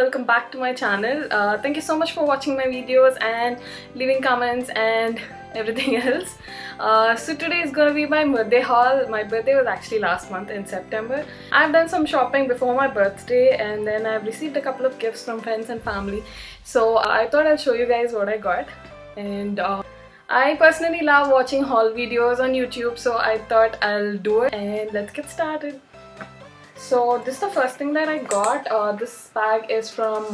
welcome back to my channel. Thank you so much for watching my videos and leaving comments and everything else. So today is gonna be my birthday haul. My birthday was actually last month in September. I've done some shopping before my birthday and then I've received a couple of gifts from friends and family. So I thought I'll show you guys what I got. And I personally love watching haul videos on YouTube, so I thought I'll do it and let's get started. So this is the first thing that I got. This bag is from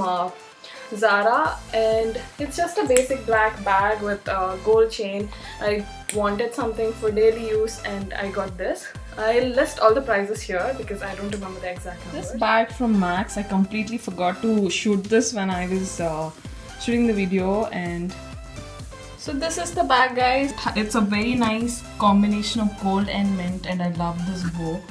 Zara and it's just a basic black bag with a gold chain. I wanted something for daily use and I got this. I'll list all the prices here because I don't remember the exact numbers. This bag from Max, I completely forgot to shoot this when I was shooting the video, and so this is the bag, guys. It's a very nice combination of gold and mint and I love this bow.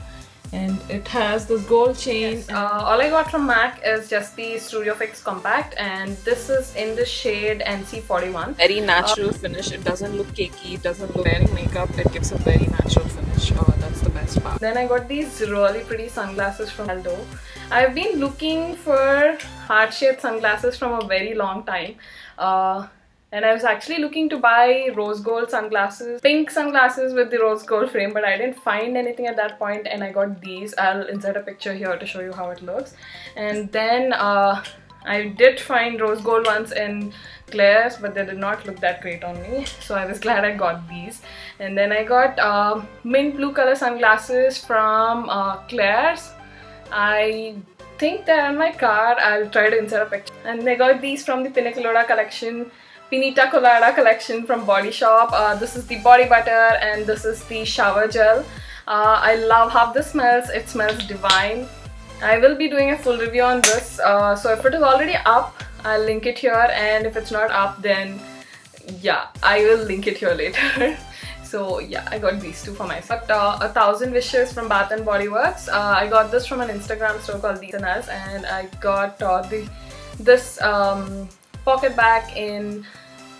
And it has this gold chain. Yes. All I got from MAC is just the Studio Fix Compact, and this is in the shade NC41. Very natural finish. It doesn't look cakey, it doesn't look wearing makeup. It gives a very natural finish. That's the best part. Then I got these really pretty sunglasses from Aldo. I've been looking for heart-shaped sunglasses from a very long time. And I was actually looking to buy rose gold sunglasses, pink sunglasses with the rose gold frame, but I didn't find anything at that point and I got these. I'll insert a picture here to show you how it looks. And then I did find rose gold ones in Claire's, but they did not look that great on me. So I was glad I got these. And then I got mint blue color sunglasses from Claire's. I think they're in my car. I'll try to insert a picture. And I got these from the Pinita Colada collection from Body Shop. This is the body butter and this is the shower gel. I love how this smells. It smells divine. I will be doing a full review on this. So if it is already up, I'll link it here, and if it's not up, then yeah, I will link it here later. So yeah, I got these two for myself. 1,000 Wishes from Bath and Body Works. I got this from an Instagram store called These and Us, and I got this pocket bag in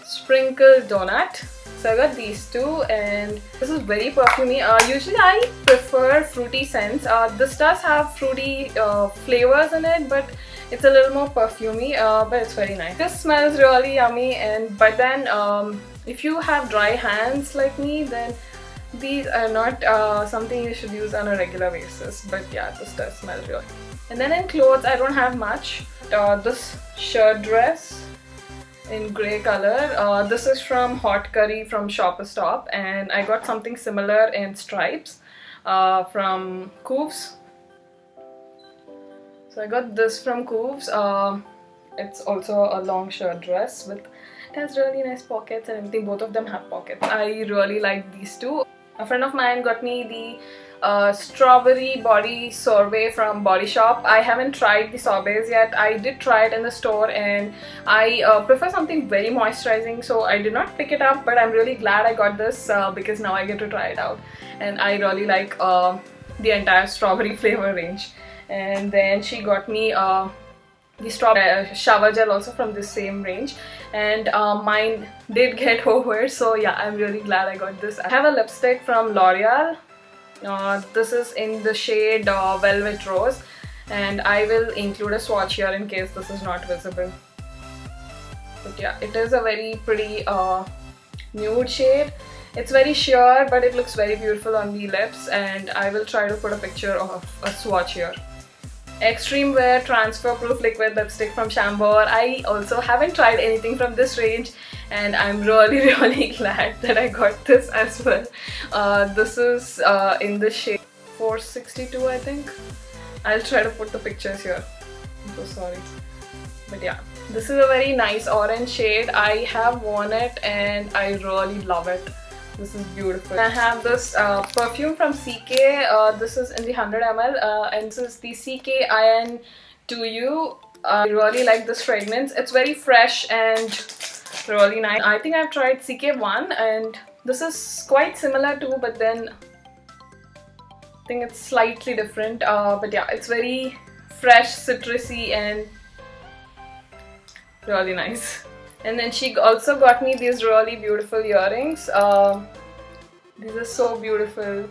Sprinkle Donut. So I got these two, and this is very perfumey. Usually I prefer fruity scents. This does have fruity flavors in it, but it's a little more perfumey, but it's very nice. This smells really yummy, but then if you have dry hands like me, then these are not something you should use on a regular basis. But yeah, this does smell really. And then in clothes, I don't have much. This shirt dress in grey color. This is from Hot Curry from Shopper Stop, and I got something similar in stripes from Cooves. So I got this from Cooves. It's also a long shirt dress it has really nice pockets and everything. Both of them have pockets. I really like these two. A friend of mine got me the strawberry body sorbet from Body Shop. I haven't tried the sorbets yet. I did try it in the store and I prefer something very moisturizing, so I did not pick it up, but I'm really glad I got this because now I get to try it out, and I really like the entire strawberry flavor range. And then she got me the strawberry shower gel also from the same range, and mine did get over, so yeah, I'm really glad I got this. I have a lipstick from L'Oreal. This is in the shade Velvet Rose, and I will include a swatch here in case this is not visible. But yeah, it is a very pretty nude shade. It's very sheer, but it looks very beautiful on the lips, and I will try to put a picture of a swatch here. Extreme Wear Transfer Proof Liquid Lipstick from Chambord. I also haven't tried anything from this range, and I'm really glad that I got this as well. This is in the shade 462, I think. I'll try to put the pictures here. I'm so sorry. But yeah, this is a very nice orange shade. I have worn it and I really love it. This is beautiful. I have this perfume from CK. This is in the 100 ml and this is the CK IN To You. I really like this fragrance. It's very fresh and really nice. I think I've tried CK1 and this is quite similar too, but then I think it's slightly different. But yeah, it's very fresh, citrusy and really nice. And then she also got me these really beautiful earrings. These are so beautiful.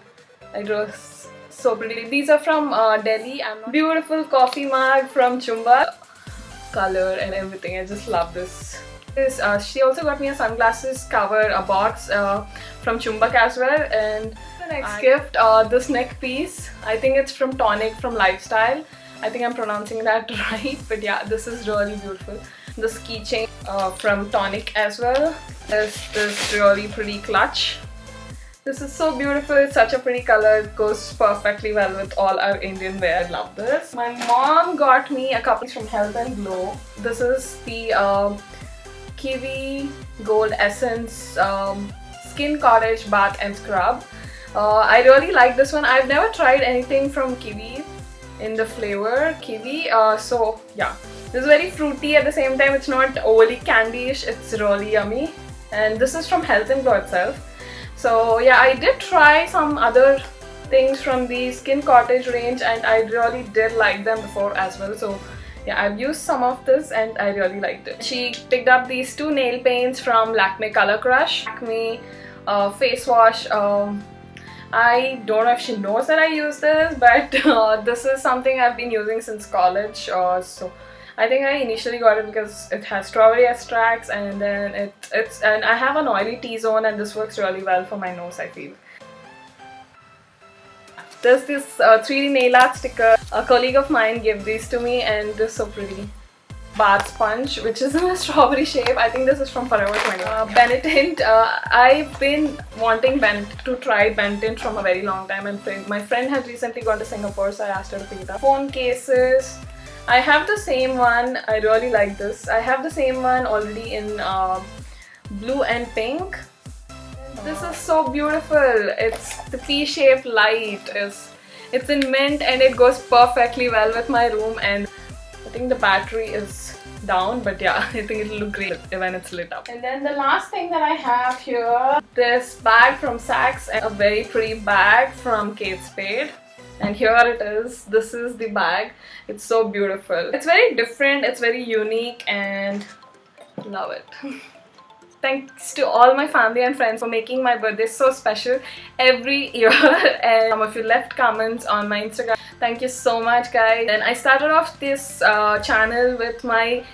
It was so pretty. These are from Delhi. Beautiful coffee mug from Chumba. color and everything. I just love this. She also got me a sunglasses cover, a box from Chumbak as well. And the next gift, this neck piece. I think it's from Tonic from Lifestyle. I think I'm pronouncing that right, but yeah, this is really beautiful. This keychain from Tonic as well. There's this really pretty clutch. This is so beautiful. It's such a pretty color. It goes perfectly well with all our Indian wear. I love this. My mom got me a couple from Health and Glow. This is the Kiwi Gold Essence Skin Cottage Bath and Scrub. I really like this one. I've never tried anything from Kiwi in the flavor Kiwi. So yeah, this is very fruity at the same time. It's not overly candy-ish. It's really yummy. And this is from Health and Glow itself. So yeah, I did try some other things from the Skin Cottage range and I really did like them before as well. So yeah, I've used some of this and I really liked it. She picked up these two nail paints from Lakme Color Crush. Lakme face wash. I don't know if she knows that I use this, but this is something I've been using since college. So I think I initially got it because it has strawberry extracts, and then and I have an oily T-zone, and this works really well for my nose, I feel. There's this 3D nail art sticker. A colleague of mine gave these to me, and they're so pretty. Bath sponge, which is in a strawberry shape. I think this is from Forever 21. Benetint. I've been wanting to try Benetint from a very long time, and my friend had recently gone to Singapore, so I asked her to pick it up. Phone cases. I have the same one. I really like this. I have the same one already in blue and pink. This is so beautiful. It's the P-shaped light. It's in mint and it goes perfectly well with my room, and I think the battery is down, but yeah, I think it'll look great when it's lit up. And then the last thing that I have here, this bag from Saks and a very pretty bag from Kate Spade. And here it is. This is the bag. It's so beautiful. It's very different, it's very unique, and love it. Thanks to all my family and friends for making my birthday so special every year. And some of you left comments on my Instagram. Thank you so much, guys. And I started off this channel with my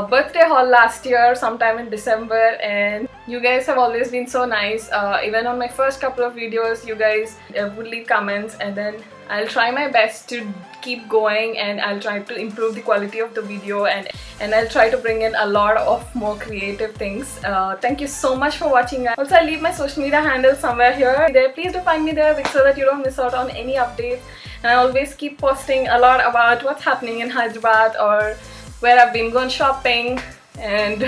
birthday haul last year, sometime in December, and you guys have always been so nice. Even on my first couple of videos, you guys would leave comments, and then I'll try my best to keep going, and I'll try to improve the quality of the video, and I'll try to bring in a lot of more creative things. Thank you so much for watching, guys. Also, I'll leave my social media handles somewhere here. Please do find me there so that you don't miss out on any updates. And I always keep posting a lot about what's happening in Hyderabad, or where I've been going shopping, and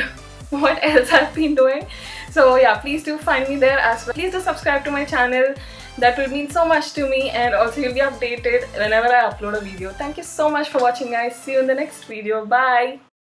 what else I've been doing. So yeah, please do find me there as well. Please do subscribe to my channel. That will mean so much to me, and also you'll be updated whenever I upload a video. Thank you so much for watching, guys. See you in the next video. Bye!